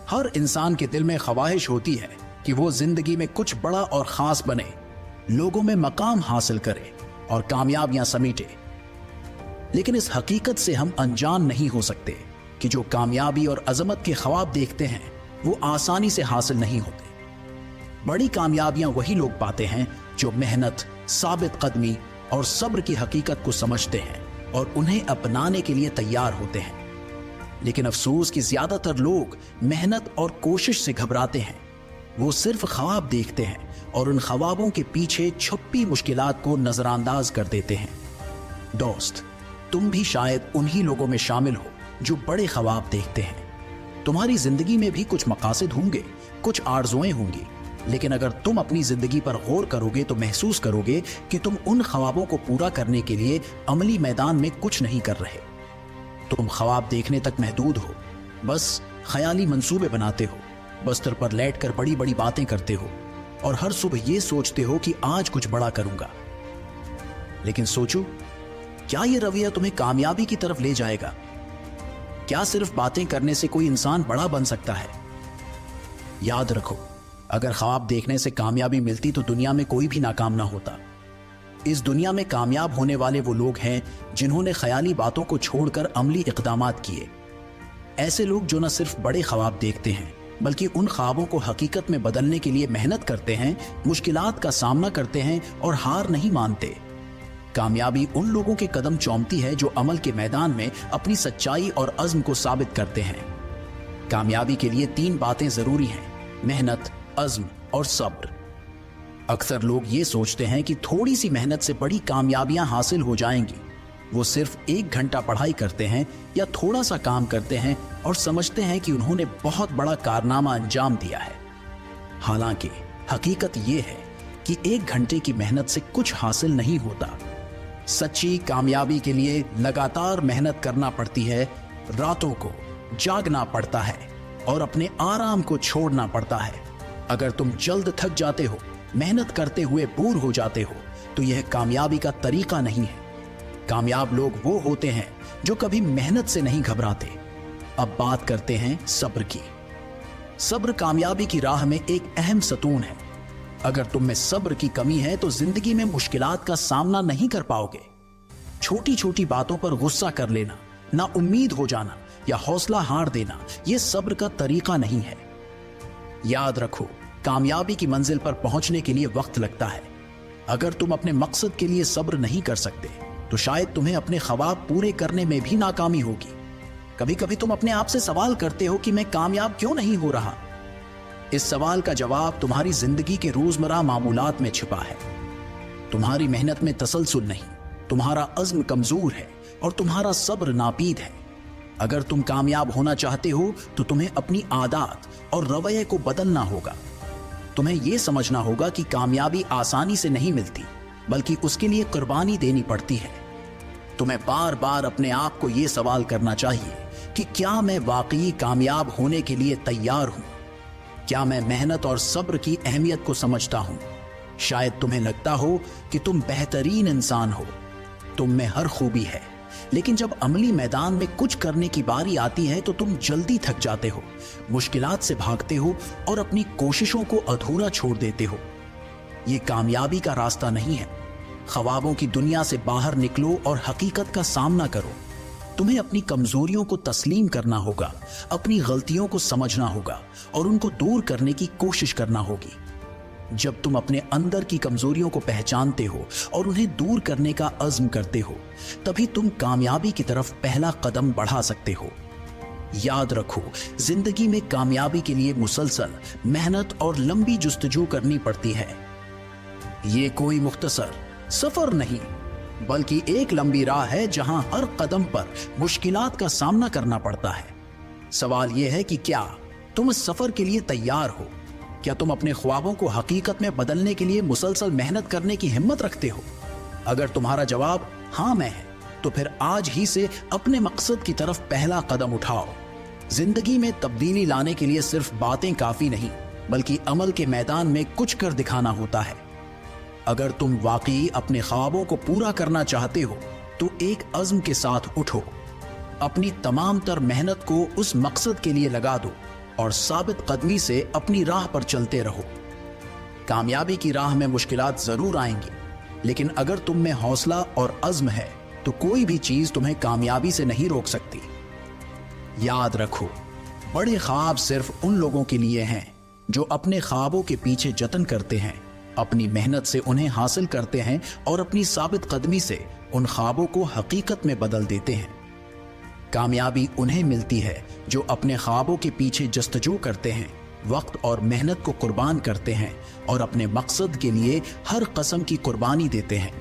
हर इंसान के दिल में ख्वाहिश होती है कि वो जिंदगी में कुछ बड़ा और खास बने, लोगों में मकाम हासिल करे और कामयाबियां समेटे। लेकिन इस हकीकत से हम अनजान नहीं हो सकते कि जो कामयाबी और अजमत के ख्वाब देखते हैं वो आसानी से हासिल नहीं होते। बड़ी कामयाबियां वही लोग पाते हैं जो मेहनत, साबित कदमी और सब्र की हकीकत को समझते हैं और उन्हें अपनाने के लिए तैयार होते हैं। लेकिन अफसोस कि ज्यादातर लोग मेहनत और कोशिश से घबराते हैं। वो सिर्फ ख्वाब देखते हैं और उन ख्वाबों के पीछे छुपी मुश्किलात को नजरअंदाज कर देते हैं। दोस्त, तुम भी शायद उन्हीं लोगों में शामिल हो जो बड़े ख्वाब देखते हैं। तुम्हारी जिंदगी में भी कुछ मकासद होंगे, कुछ आरज़ुएं होंगी, लेकिन अगर तुम अपनी जिंदगी पर गौर करोगे तो महसूस करोगे कि तुम उन ख्वाबों को पूरा करने के लिए अमली मैदान में कुछ नहीं कर रहे। तुम ख्वाब देखने तक महदूद हो, बस ख्याली मंसूबे बनाते हो, बस्तर पर लेटकर बड़ी बड़ी बातें करते हो और हर सुबह ये सोचते हो कि आज कुछ बड़ा करूंगा। लेकिन सोचो, क्या ये रवैया तुम्हें कामयाबी की तरफ ले जाएगा? क्या सिर्फ बातें करने से कोई इंसान बड़ा बन सकता है? याद रखो, अगर ख्वाब देखने से कामयाबी मिलती तो दुनिया में कोई भी नाकाम ना होता। इस दुनिया में कामयाब होने वाले वो लोग हैं जिन्होंने ख्याली बातों को छोड़कर अमली इक़दामात किए। ऐसे लोग जो न सिर्फ बड़े ख्वाब देखते हैं बल्कि उन ख्वाबों को हकीकत में बदलने के लिए मेहनत करते हैं, मुश्किलात का सामना करते हैं और हार नहीं मानते। कामयाबी उन लोगों के कदम चूमती है जो अमल के मैदान में अपनी सच्चाई और अज़्म को साबित करते हैं। कामयाबी के लिए 3 बातें जरूरी हैं: मेहनत, अज़्म और सब्र। अक्सर लोग ये सोचते हैं कि थोड़ी सी मेहनत से बड़ी कामयाबियां हासिल हो जाएंगी। वो सिर्फ 1 घंटा पढ़ाई करते हैं या थोड़ा सा काम करते हैं और समझते हैं कि उन्होंने बहुत बड़ा कारनामा अंजाम दिया है। हालांकि हकीकत ये है कि 1 घंटे की मेहनत से कुछ हासिल नहीं होता। सच्ची कामयाबी के लिए लगातार मेहनत करना पड़ती है, रातों को जागना पड़ता है और अपने आराम को छोड़ना पड़ता है। अगर तुम जल्द थक जाते हो, मेहनत करते हुए बोर हो जाते हो, तो यह कामयाबी का तरीका नहीं है। कामयाब लोग वो होते हैं जो कभी मेहनत से नहीं घबराते। अब बात करते हैं सब्र की। सब्र कामयाबी की राह में एक अहम सतून है। अगर तुम में सब्र की कमी है तो जिंदगी में मुश्किलात का सामना नहीं कर पाओगे। छोटी छोटी बातों पर गुस्सा कर लेना, ना उम्मीद हो जाना या हौसला हार देना, यह सब्र का तरीका नहीं है। याद रखो, कामयाबी की मंजिल पर पहुंचने के लिए वक्त लगता है। अगर तुम अपने मकसद के लिए सब्र नहीं कर सकते तो शायद तुम्हें अपने ख्वाब पूरे करने में भी नाकामी होगी। कभी कभी तुम अपने आप से सवाल करते हो कि मैं कामयाब क्यों नहीं हो रहा। इस सवाल का जवाब तुम्हारी जिंदगी के रोजमर्रा मामूलात में छिपा है। तुम्हारी मेहनत में तसलसल नहीं, तुम्हारा अज़्म कमजोर है और तुम्हारा सब्र नापीद है। अगर तुम कामयाब होना चाहते हो तो तुम्हें अपनी आदत और रवैये को बदलना होगा। तुम्हें यह समझना होगा कि कामयाबी आसानी से नहीं मिलती, बल्कि उसके लिए कुर्बानी देनी पड़ती है। तुम्हें बार बार अपने आप को यह सवाल करना चाहिए कि क्या मैं वाकई कामयाब होने के लिए तैयार हूं? क्या मैं मेहनत और सब्र की अहमियत को समझता हूं? शायद तुम्हें लगता हो कि तुम बेहतरीन इंसान हो, तुम में हर खूबी है, लेकिन जब अमली मैदान में कुछ करने की बारी आती है तो तुम जल्दी थक जाते हो, मुश्किलात से भागते हो और अपनी कोशिशों को अधूरा छोड़ देते हो। ये कामयाबी का रास्ता नहीं है। ख्वाबों की दुनिया से बाहर निकलो और हकीकत का सामना करो। तुम्हें अपनी कमजोरियों को तस्लीम करना होगा, अपनी गलतियों को समझना होगा और उनको दूर करने की कोशिश करना होगी। जब तुम अपने अंदर की कमजोरियों को पहचानते हो और उन्हें दूर करने का अज़्म करते हो, तभी तुम कामयाबी की तरफ पहला कदम बढ़ा सकते हो। याद रखो, जिंदगी में कामयाबी के लिए मुसलसल मेहनत और लंबी जुस्तजू करनी पड़ती है। ये कोई मुख्तसर सफर नहीं, बल्कि एक लंबी राह है जहां हर कदम पर मुश्किलात का सामना करना पड़ता है। सवाल यह है कि क्या तुम इस सफर के लिए तैयार हो? क्या तुम अपने ख्वाबों को हकीकत में बदलने के लिए मुसलसल मेहनत करने की हिम्मत रखते हो? अगर तुम्हारा जवाब हाँ मैं है, तो फिर आज ही से अपने मकसद की तरफ पहला कदम उठाओ। जिंदगी में तब्दीली लाने के लिए सिर्फ बातें काफी नहीं, बल्कि अमल के मैदान में कुछ कर दिखाना होता है। अगर तुम वाकई अपने ख्वाबों को पूरा करना चाहते हो तो एक अज़्म के साथ उठो। अपनी तमाम तर मेहनत को उस मकसद के लिए लगा दो और साबित कदमी से अपनी राह पर चलते रहो। कामयाबी की राह में मुश्किलात जरूर आएंगी, लेकिन अगर तुम में हौसला और अज़्म है तो कोई भी चीज तुम्हें कामयाबी से नहीं रोक सकती। याद रखो, बड़े ख्वाब सिर्फ उन लोगों के लिए हैं जो अपने ख्वाबों के पीछे जतन करते हैं, अपनी मेहनत से उन्हें हासिल करते हैं और अपनी साबित कदमी से उन ख्वाबों को हकीकत में बदल देते हैं। कामयाबी उन्हें मिलती है जो अपने ख्वाबों के पीछे जस्तजू करते हैं, वक्त और मेहनत को कुर्बान करते हैं और अपने मकसद के लिए हर कस्म की कुर्बानी देते हैं।